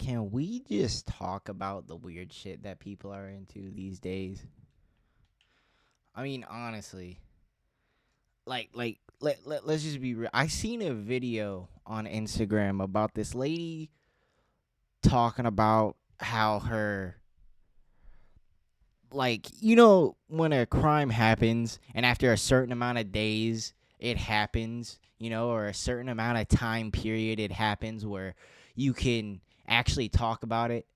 can we just talk about the weird shit that people are into these days? I mean, honestly, let's just be real. I seen a video on Instagram about this lady talking about how her, like, when a crime happens and after a certain amount of days it happens, or a certain amount of time period it happens where you can actually talk about it.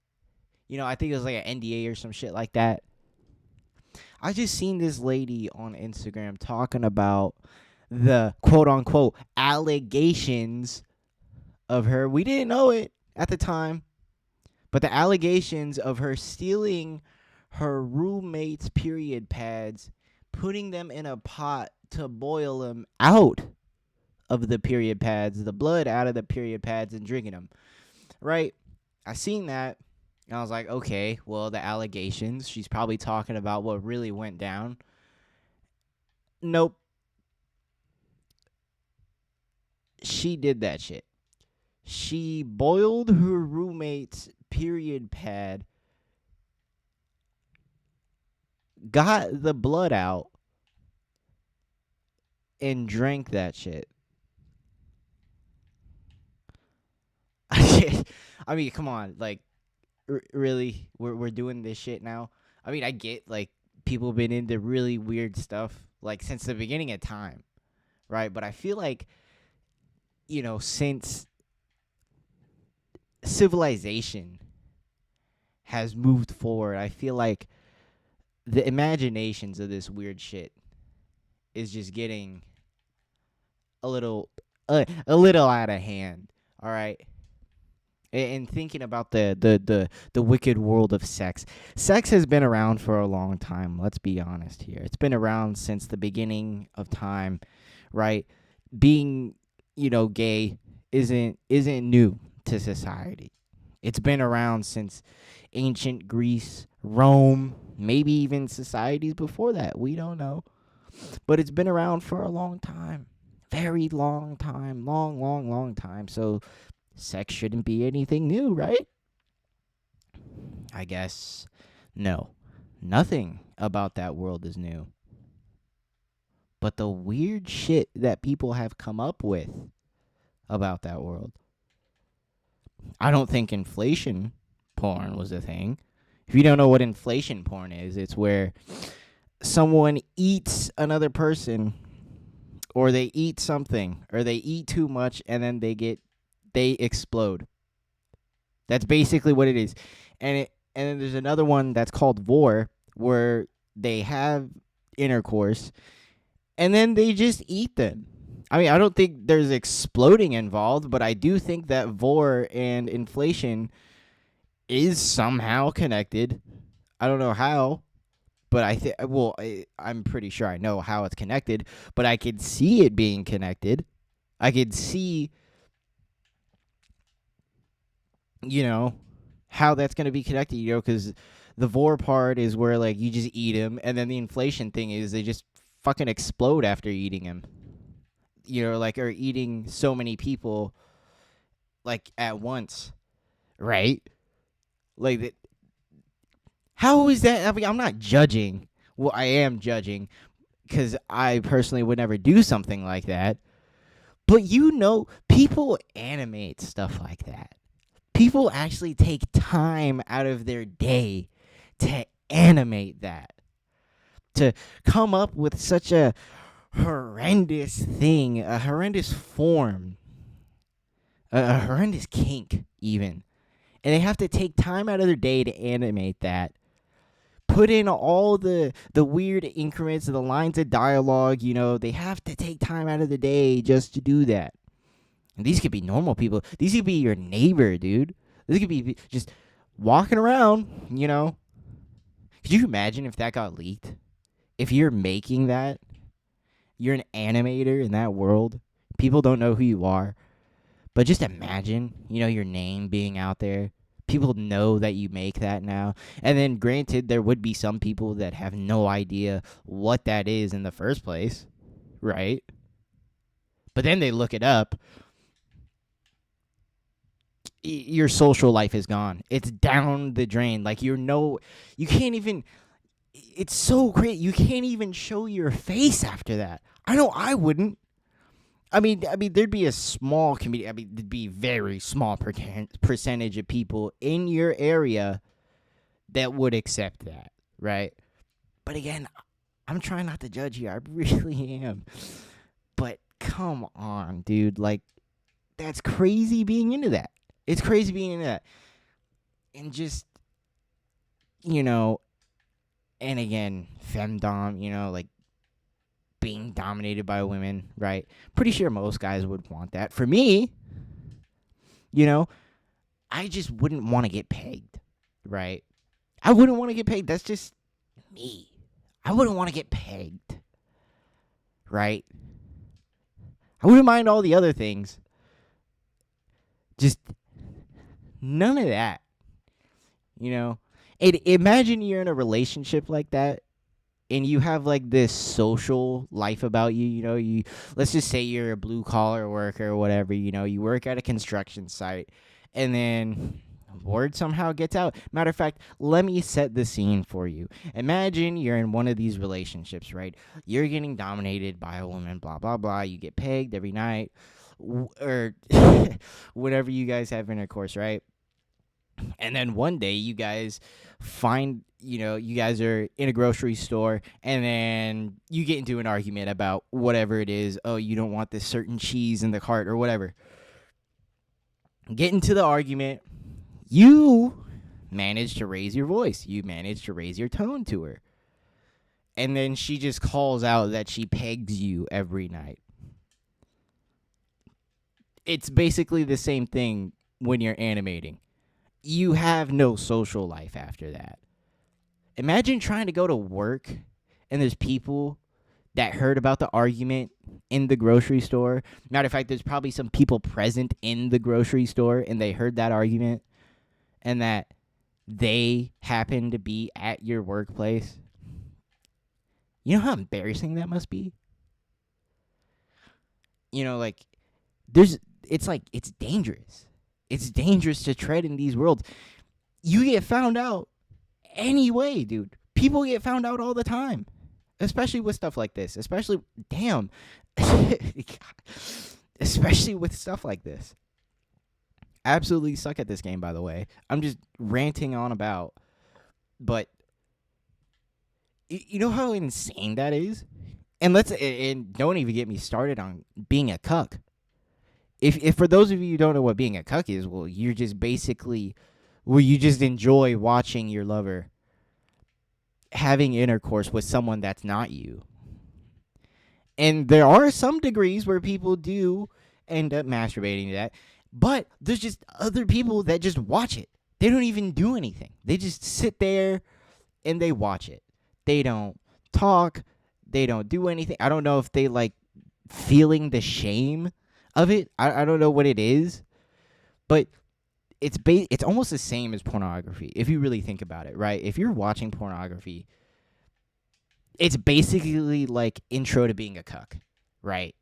I think it was like an NDA or some shit like that. I just seen this lady on Instagram talking about the quote unquote allegations of her. We didn't know it at the time, but the allegations of her stealing her roommate's period pads, putting them in a pot to boil them out of the period pads, the blood out of the period pads, and drinking them. Right? I seen that. And I was like, okay, well, the allegations. She's probably talking about what really went down. Nope. She did that shit. She boiled her roommate's period pad, got the blood out, and drank that shit. I mean, come on, like, really, we're doing this shit now. I mean, I get like people have been into really weird stuff like since the beginning of time, right? But I feel like since civilization has moved forward, I feel like the imaginations of this weird shit is just getting a little a little out of hand. All right. And thinking about the wicked world of sex. Sex has been around for a long time. Let's be honest here. It's been around since the beginning of time, right? Being, gay isn't new to society. It's been around since ancient Greece, Rome, maybe even societies before that. We don't know. But it's been around for a long time. Very long time. Long, long, long time. So sex shouldn't be anything new, right? I guess no. Nothing about that world is new. But the weird shit that people have come up with about that world. I don't think inflation porn was a thing. If you don't know what inflation porn is, it's where someone eats another person, or they eat something, or they eat too much and then they explode. That's basically what it is. And then there's another one that's called vor, where they have intercourse and then they just eat them. I mean, I don't think there's exploding involved, but I do think that vor and inflation is somehow connected. I don't know how, but I'm pretty sure I know how it's connected, but I could see it being connected. I could see, how that's going to be connected, because the vor part is where, like, you just eat them, and then the inflation thing is they just fucking explode after eating them. Like, or eating so many people, like, at once, right? Like, how is that? I mean, I'm not judging. Well, I am judging because I personally would never do something like that. But people animate stuff like that. People actually take time out of their day to animate that. To come up with such a horrendous thing, a horrendous form, a horrendous kink, even. And they have to take time out of their day to animate that. Put in all the weird increments of the lines of dialogue. They have to take time out of the day just to do that. And these could be normal people. These could be your neighbor, dude. This could be just walking around, Could you imagine if that got leaked? If you're making that, you're an animator in that world. People don't know who you are. But just imagine, your name being out there. People know that you make that now. And then granted, there would be some people that have no idea what that is in the first place, right? But then they look it up. your social life is gone. It's down the drain. Like you can't even. It's so great. You can't even show your face after that. I know I wouldn't. I mean, there'd be a small community. I mean, there'd be very small percentage of people in your area that would accept that, right? But again, I'm trying not to judge you. I really am. But come on, dude. Like, that's crazy being into that. It's crazy being into that. And just, you know, and again, femdom, like being dominated by women, right? Pretty sure most guys would want that. For me, I just wouldn't want to get pegged, right? I wouldn't want to get pegged. That's just me. I wouldn't want to get pegged, right? I wouldn't mind all the other things. Just none of that, imagine you're in a relationship like that and you have like this social life about you, let's just say you're a blue collar worker or whatever, you work at a construction site and then word somehow gets out. Matter of fact, let me set the scene for you. Imagine you're in one of these relationships, right? You're getting dominated by a woman, blah, blah, blah. You get pegged every night or whenever you guys have intercourse, right? And then one day you guys find, you guys are in a grocery store and then you get into an argument about whatever it is. Oh, you don't want this certain cheese in the cart or whatever. Get into the argument. You manage to raise your voice. You manage to raise your tone to her. And then she just calls out that she pegs you every night. It's basically the same thing when you're animating. You have no social life after that. Imagine trying to go to work and there's people that heard about the argument in the grocery store. Matter of fact, there's probably some people present in the grocery store and they heard that argument and that they happen to be at your workplace. You know how embarrassing that must be? It's dangerous. It's dangerous to tread in these worlds. You get found out anyway, dude. People get found out all the time, especially with stuff like this. Especially with stuff like this. Absolutely suck at this game, by the way. I'm just ranting on about, but you know how insane that is? And don't even get me started on being a cuck. If for those of you who don't know what being a cuck is, well, you're just basically you just enjoy watching your lover having intercourse with someone that's not you. And there are some degrees where people do end up masturbating to that, but there's just other people that just watch it. They don't even do anything. They just sit there and they watch it. They don't talk. They don't do anything. I don't know if they like feeling the shame of it. I don't know what it is, but it's almost the same as pornography if you really think about it, right? If you're watching pornography, it's basically like intro to being a cuck, right?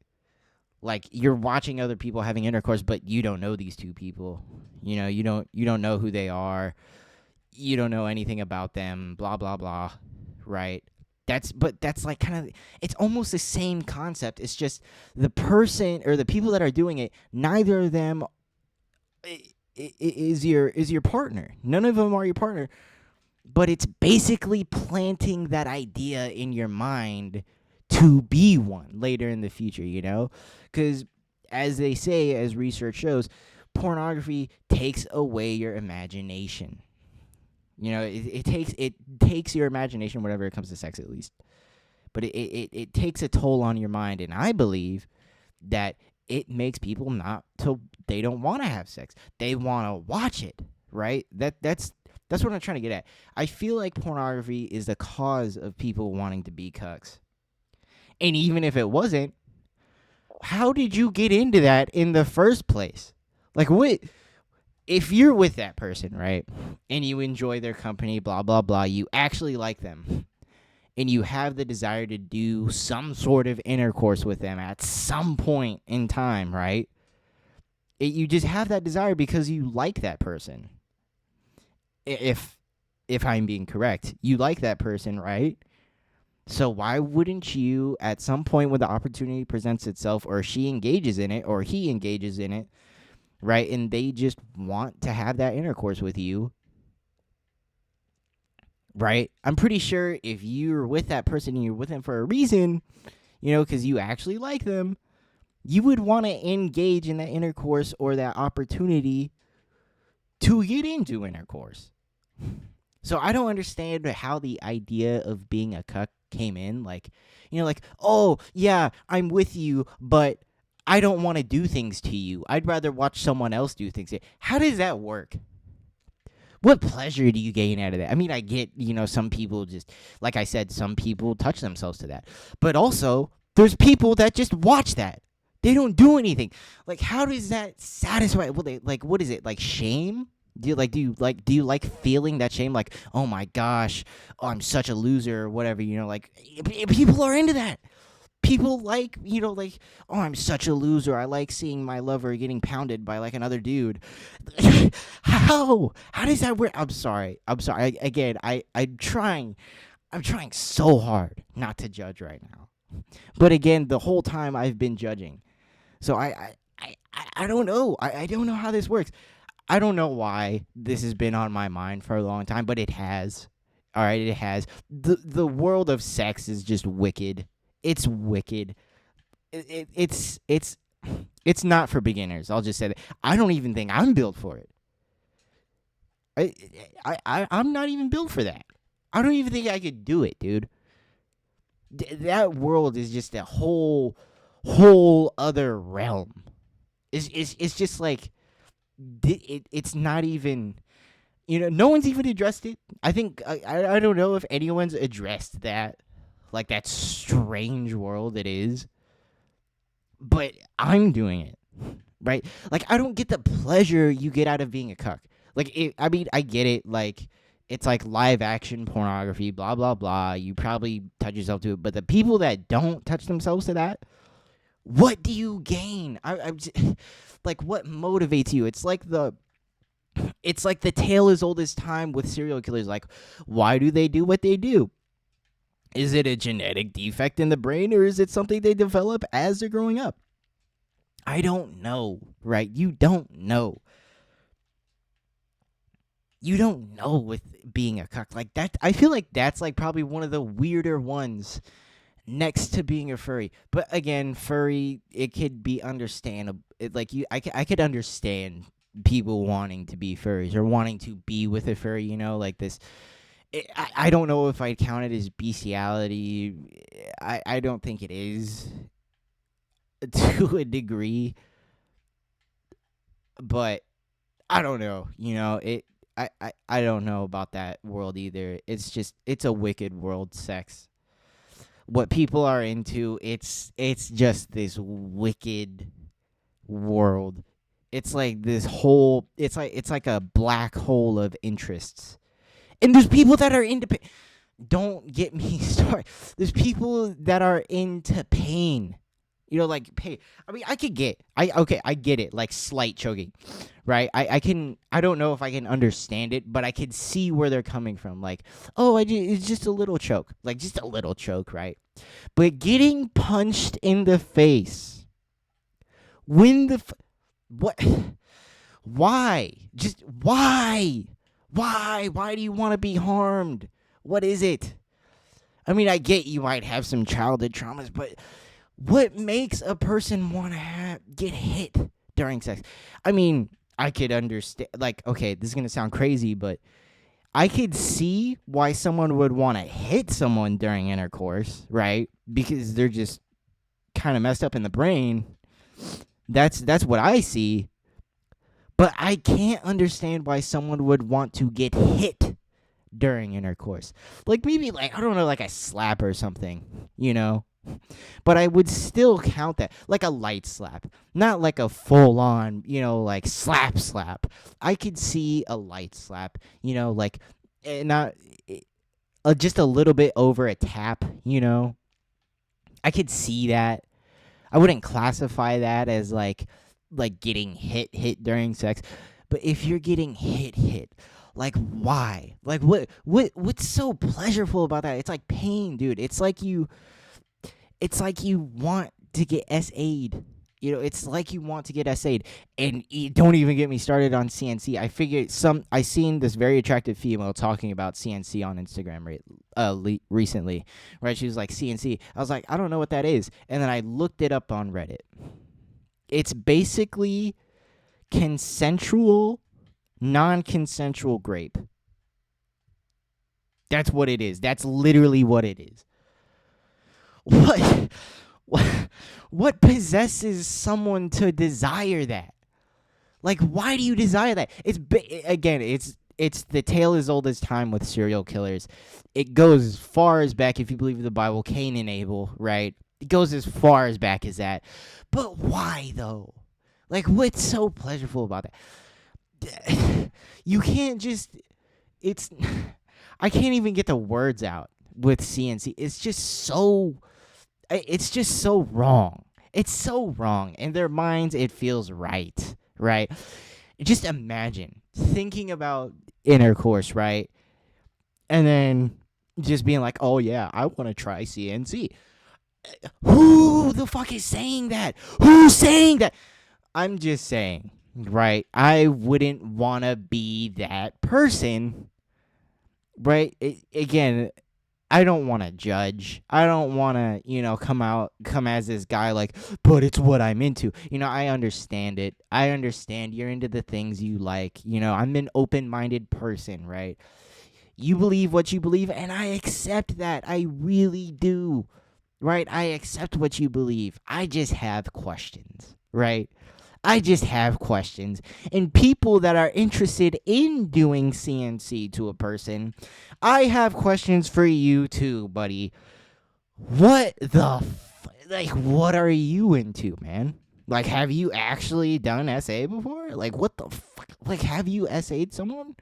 Like you're watching other people having intercourse, but you don't know these two people. You don't know who they are. You don't know anything about them, blah blah blah, right? That's like kind of, it's almost the same concept. It's just the person or the people that are doing it, neither of them is your partner. None of them are your partner. But it's basically planting that idea in your mind to be one later in the future, Because as they say, as research shows, pornography takes away your imagination. It takes your imagination whenever it comes to sex, at least. But it takes a toll on your mind, and I believe that it makes people they don't want to have sex. They want to watch it, right? That's what I'm trying to get at. I feel like pornography is the cause of people wanting to be cucks. And even if it wasn't, how did you get into that in the first place? Like, what? If you're with that person, right, and you enjoy their company, blah, blah, blah, you actually like them, and you have the desire to do some sort of intercourse with them at some point in time, right, You just have that desire because you like that person. If I'm being correct, you like that person, right? So why wouldn't you, at some point when the opportunity presents itself, or she engages in it, or he engages in it, right? And they just want to have that intercourse with you, right? I'm pretty sure if you're with that person and you're with them for a reason, because you actually like them, you would want to engage in that intercourse or that opportunity to get into intercourse. So I don't understand how the idea of being a cuck came in. Like, oh, yeah, I'm with you, but I don't want to do things to you. I'd rather watch someone else do things. How does that work? What pleasure do you gain out of that? I mean, I get, some people just, like I said, some people touch themselves to that. But also, there's people that just watch that. They don't do anything. Like, how does that satisfy? Well, what is it? Like shame? Do you like feeling that shame? Like, oh my gosh, oh, I'm such a loser or whatever. People are into that. People oh, I'm such a loser. I like seeing my lover getting pounded by like another dude. How does that work? I'm sorry. Again, I'm trying so hard not to judge right now. But again, the whole time I've been judging. So I don't know. I don't know how this works. I don't know why this has been on my mind for a long time, but it has. All right, it has. The world of sex is just wicked. It's wicked. It's not for beginners. I'll just say that. I don't even think I'm built for it. I'm not even built for that. I don't even think I could do it, dude. That world is just a whole other realm. It's just like it's not even. No one's even addressed it. I think I don't know if anyone's addressed that, like that strange world it is. But I'm doing it, right? Like I don't get the pleasure you get out of being a cuck. Like I mean, I get it. Like it's like live action pornography, blah blah blah. You probably touch yourself to it, but the people that don't touch themselves to that, what do you gain? I'm just, like, what motivates you? It's like the tale as old as time with serial killers. Like, why do they do what they do? Is it a genetic defect in the brain, or is it something they develop as they're growing up? I don't know, right? You don't know. You don't know with being a cuck. Like that, I feel like that's like probably one of the weirder ones next to being a furry. But again, furry, it could be understandable. I could understand people wanting to be furries or wanting to be with a furry, like this. I don't know if I'd count it as bestiality. I don't think it is to a degree, but I don't know. I don't know about that world either. It's a wicked world, sex. What people are into, it's just this wicked world. It's like this whole it's like a black hole of interests. And there's people that are into don't get me started. There's people that are into pain. Like pain. I mean, I get it, like slight choking, right? I don't know if I can understand it, but I can see where they're coming from. Like, oh, it's just a little choke. Like, just a little choke, right? But getting punched in the face, when what? Why? Just why? Why do you want to be harmed? What is it? I mean, I get you might have some childhood traumas, but what makes a person want to get hit during sex? I mean, I could understand. Like, okay, this is going to sound crazy, but I could see why someone would want to hit someone during intercourse, right? Because they're just kind of messed up in the brain. That's what I see. But I can't understand why someone would want to get hit during intercourse. Like, maybe, like, I don't know, like a slap or something, But I would still count that. Like a light slap. Not like a full-on, like slap. I could see a light slap, like, not just a little bit over a tap, I could see that. I wouldn't classify that as, like, like getting hit during sex, but if you're getting hit, like why? Like what's so pleasurable about that? It's like pain, dude. It's like you want to get SA'd. It's like you want to get SA'd. And don't even get me started on CNC. I seen this very attractive female talking about CNC on Instagram recently, right? She was like, CNC. I was like, I don't know what that is. And then I looked it up on Reddit. It's basically consensual, non-consensual grape. That's what it is. That's literally what it is. What? What possesses someone to desire that? Like, why do you desire that? It's the tale as old as time with serial killers. It goes as far as back, if you believe the Bible, Cain and Abel, right? It goes as far as back as that. But why, though? Like, what's so pleasurable about that? You can't just... It's... I can't even get the words out with CNC. It's just so wrong. It's so wrong. In their minds, it feels right, right? Just imagine thinking about intercourse, right? And then just being like, oh, yeah, I want to try CNC. Who the fuck is saying that? Who's saying that? I'm just saying, right? I wouldn't want to be that person, right? Again, I don't want to judge. I don't want to, come as this guy like, but it's what I'm into. I understand it. I understand you're into the things you like. I'm an open-minded person, right? You believe what you believe, and I accept that. I really do, right? I accept what you believe. I just have questions, right? I just have questions. And people that are interested in doing CNC to a person, I have questions for you too, buddy. What what are you into, man? Like, have you actually done SA before? Like, what the fuck? Like, have you SA'd someone?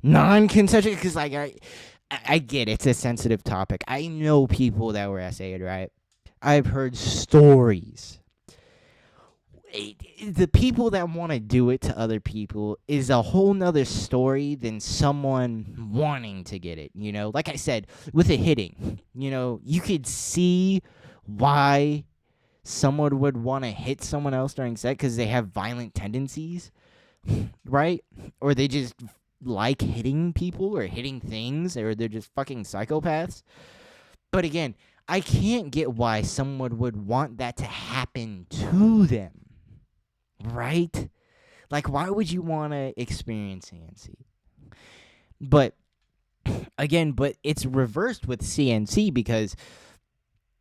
Non-consensual? Because, like, I get it's a sensitive topic. I know people that were SA'd, right? I've heard stories. The people that want to do it to other people is a whole nother story than someone wanting to get it. Like I said, with a hitting, you could see why someone would want to hit someone else during sex because they have violent tendencies, right? Or they just like hitting people or hitting things, or they're just fucking psychopaths. But again, I can't get why someone would want that to happen to them. Right? Like, why would you want to experience CNC? But it's reversed with CNC because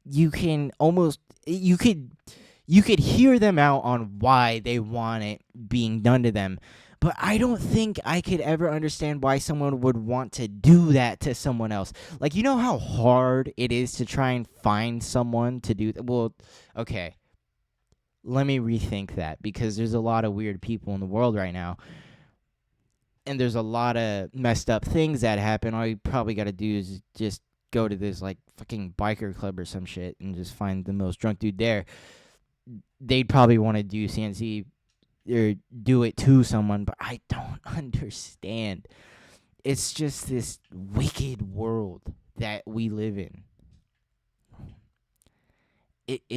you could hear them out on why they want it being done to them. But I don't think I could ever understand why someone would want to do that to someone else. Like, you know how hard it is to try and find someone to do that? Well, okay. Let me rethink that, because there's a lot of weird people in the world right now. And there's a lot of messed up things that happen. All you probably got to do is just go to this, like, fucking biker club or some shit and just find the most drunk dude there. They'd probably want to do CNC or do it to someone, but I don't understand. It's just this wicked world that we live in. It's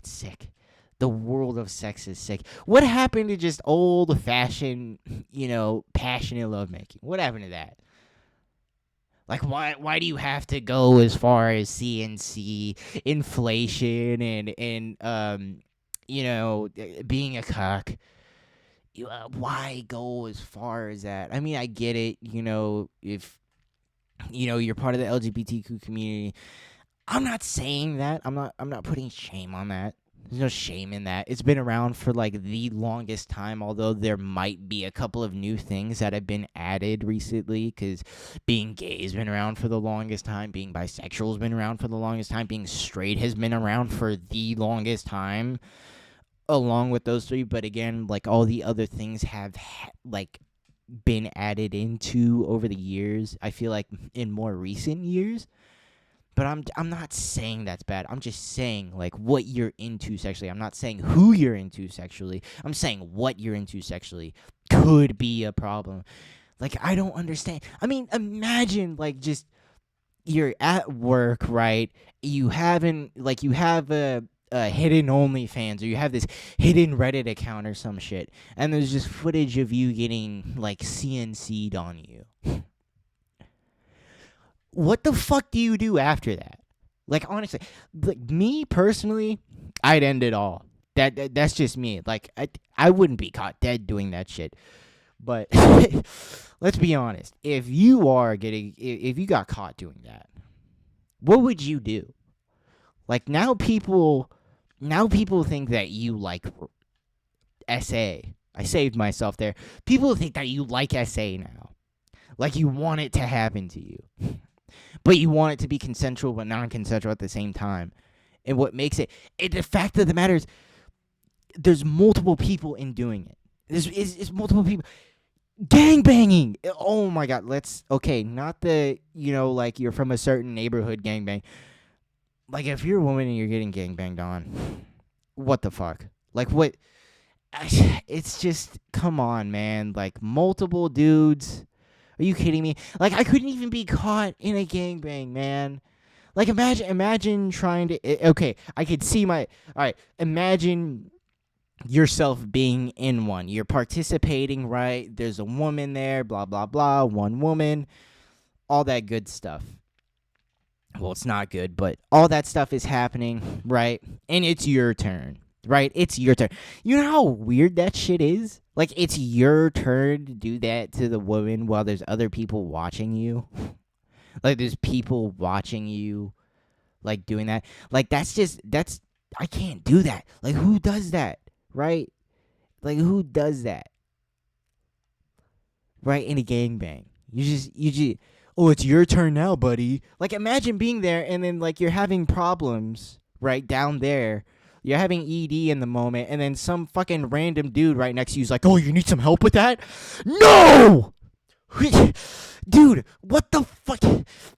sick. The world of sex is sick. What happened to just old-fashioned, passionate lovemaking? What happened to that? Like, why do you have to go as far as CNC, inflation, and being a cock? Why go as far as that? I mean, I get it, if, you're part of the LGBTQ community. I'm not saying that. I'm not putting shame on that. There's no shame in that. It's been around for like the longest time, although there might be a couple of new things that have been added recently, because being gay has been around for the longest time, being bisexual has been around for the longest time, being straight has been around for the longest time, along with those three. But again, like, all the other things have been added into over the years. I feel like in more recent years. But I'm not saying that's bad. I'm just saying like what you're into sexually. I'm not saying who you're into sexually. I'm saying what you're into sexually could be a problem. Like I don't understand. I mean, imagine like just you're at work, right? You haven't like you have a hidden OnlyFans or you have this hidden Reddit account or some shit, and there's just footage of you getting like CNC'd on you. What the fuck do you do after that? Like honestly, like me personally, I'd end it all. That's just me. Like I wouldn't be caught dead doing that shit. But let's be honest. If you got caught doing that, what would you do? Like now people think that you like SA. I saved myself there. People think that you like SA now. Like you want it to happen to you. But you want it to be consensual but non-consensual at the same time. And what makes the fact of the matter is there's multiple people in doing it. There's multiple people. Gang banging. Oh my god. Not the, like you're from a certain neighborhood gang bang. Like if you're a woman and you're getting gang banged on, what the fuck? Like what? It's just, come on, man. Like multiple dudes. Are you kidding me? Like I couldn't even be caught in a gangbang, man. Like imagine trying to. Okay, I could see my. All right, imagine yourself being in one. You're participating, right? There's a woman there. Blah blah blah. One woman. All that good stuff. Well, it's not good, but all that stuff is happening, right? And it's your turn. Right? It's your turn. You know how weird that shit is? Like, it's your turn to do that to the woman while there's other people watching you. Like, there's people watching you, like, doing that. Like, I can't do that. Like, who does that? Right? Like, who does that? Right? In a gangbang. You just, oh, it's your turn now, buddy. Like, imagine being there and then, like, you're having problems, right, down there. You're having ED in the moment, and then some fucking random dude right next to you is like, oh, you need some help with that? No! Dude, what the fuck?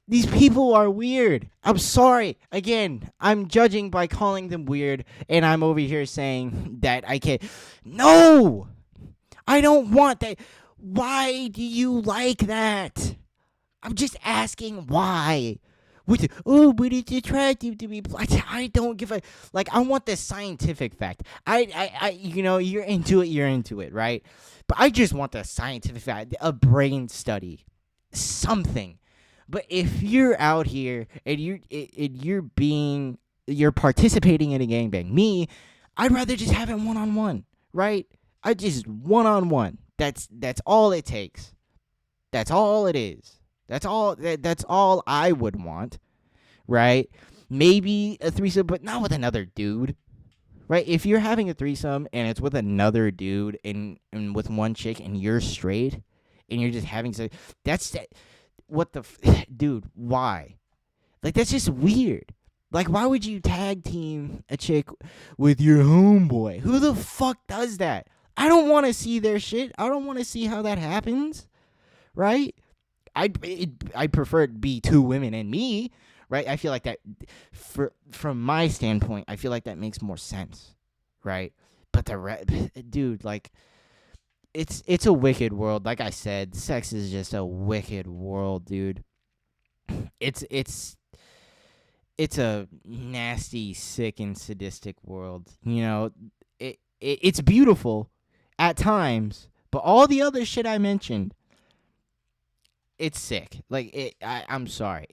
These people are weird. I'm sorry. Again, I'm judging by calling them weird, and I'm over here saying that I can't. No! I don't want that. Why do you like that? I'm just asking why. But it's attractive to me. I don't give a like. I want the scientific fact. You're into it, right? But I just want the scientific fact, a brain study, something. But if you're out here and you're participating in a gangbang, I'd rather just have it 1-on-1, right? I just 1-on-1. That's all it takes. That's all it is. That's all I would want, right? Maybe a threesome, but not with another dude, right? If you're having a threesome and it's with another dude and with one chick and you're straight and you're just having sex, what the dude? Why? Like that's just weird. Like why would you tag team a chick with your homeboy? Who the fuck does that? I don't want to see their shit. I don't want to see how that happens, right? I prefer it be two women and me, right? I feel like that, from my standpoint, I feel like that makes more sense, right? But dude, like, it's a wicked world. Like I said, sex is just a wicked world, dude. It's a nasty, sick, and sadistic world. You know, it's beautiful at times, but all the other shit I mentioned, it's sick. Like I'm sorry.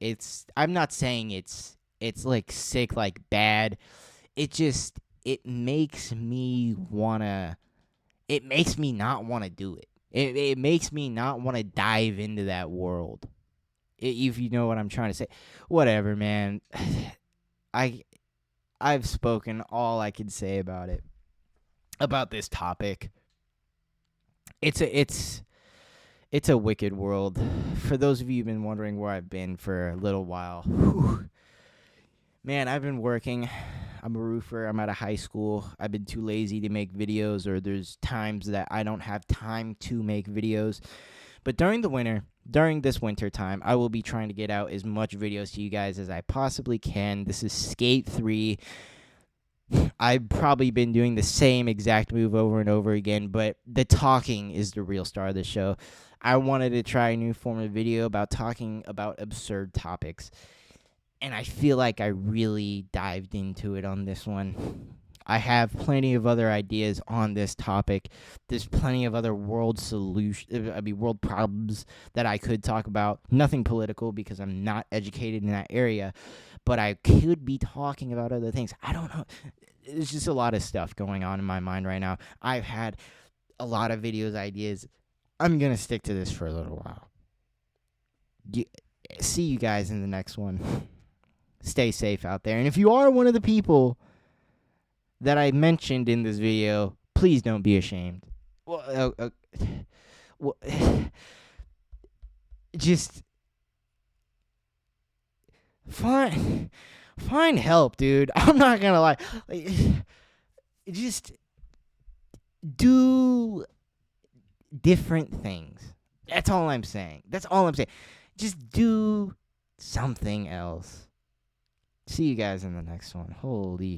I'm not saying it's like sick, like bad. It makes me wanna. It makes me not want to do it. It makes me not want to dive into that world. If you know what I'm trying to say, whatever, man. I've spoken all I can say about it. About this topic. It's a wicked world. For those of you who've been wondering where I've been for a little while, man, I've been working. I'm a roofer. I'm out of high school. I've been too lazy to make videos, or there's times that I don't have time to make videos. But during this winter time, I will be trying to get out as much videos to you guys as I possibly can. This is Skate 3. I've probably been doing the same exact move over and over again, but the talking is the real star of the show. I wanted to try a new form of video about talking about absurd topics, and I feel like I really dived into it on this one. I have plenty of other ideas on this topic. There's plenty of other world world problems that I could talk about. Nothing political because I'm not educated in that area, but I could be talking about other things. I don't know. There's just a lot of stuff going on in my mind right now. I've had a lot of videos, ideas. I'm going to stick to this for a little while. See you guys in the next one. Stay safe out there. And if you are one of the people that I mentioned in this video, please don't be ashamed. Well, just find help, dude. I'm not gonna lie. Just do different things. That's all I'm saying. Just do something else. See you guys in the next one. Holy